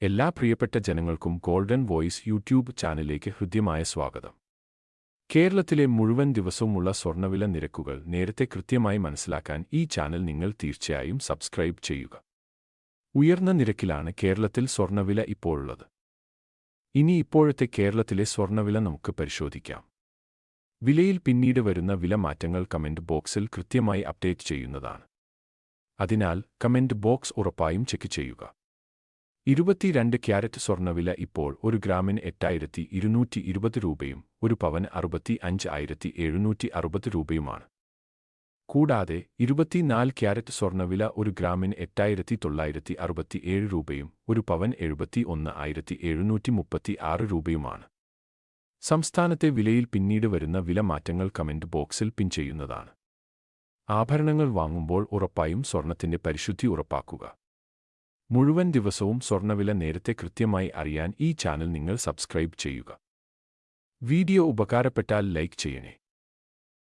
എല്ലാ പ്രിയപ്പെട്ട ജനങ്ങൾക്കും ഗോൾഡൻ വോയിസ് യൂട്യൂബ് ചാനലിലേക്ക് ഹൃദ്യമായ സ്വാഗതം. കേരളത്തിലെ മുഴുവൻ ദിവസവുമുള്ള സ്വർണ്ണവില നിരക്കുകൾ നേരത്തെ കൃത്യമായി മനസ്സിലാക്കാൻ ഈ ചാനൽ നിങ്ങൾ തീർച്ചയായും സബ്സ്ക്രൈബ് ചെയ്യുക. ഉയർന്ന നിരക്കിലാണ് കേരളത്തിൽ സ്വർണ്ണവില ഇപ്പോഴുള്ളത്. ഇനി ഇപ്പോഴത്തെ കേരളത്തിലെ സ്വർണ്ണവില നമുക്ക് പരിശോധിക്കാം. വിലയിൽ പിന്നീട് വരുന്ന വില മാറ്റങ്ങൾ കമന്റ് ബോക്സിൽ കൃത്യമായി അപ്ഡേറ്റ് ചെയ്യുന്നതാണ്. അതിനാൽ കമന്റ് ബോക്സ് ഉറപ്പായും ചെക്ക് ചെയ്യുക. 22 ക്യാരറ്റ് സ്വർണ്ണവില ഇപ്പോൾ ഒരു ഗ്രാമിന് 8,220 രൂപയും ഒരു പവന് 65,760 രൂപയുമാണ്. കൂടാതെ 24 ക്യാരറ്റ് സ്വർണ്ണവില ഒരു ഗ്രാമിന് 8,967 രൂപയും ഒരു പവൻ 71,736 രൂപയുമാണ്. സംസ്ഥാനത്തെ വിലയിൽ പിന്നീട് വരുന്ന വില മാറ്റങ്ങൾ കമന്റ് ബോക്സിൽ പിൻ ചെയ്യുന്നതാണ്. ആഭരണങ്ങൾ വാങ്ങുമ്പോൾ ഉറപ്പായും സ്വർണത്തിന്റെ പരിശുദ്ധി ഉറപ്പാക്കുക. മുഴുവൻ ദിവസവും സ്വർണ്ണവില നേരത്തെ കൃത്യമായി അറിയാൻ ഈ ചാനൽ നിങ്ങൾ സബ്സ്ക്രൈബ് ചെയ്യുക. വീഡിയോ ഉപകാരപ്പെട്ടാൽ ലൈക്ക് ചെയ്യണേ.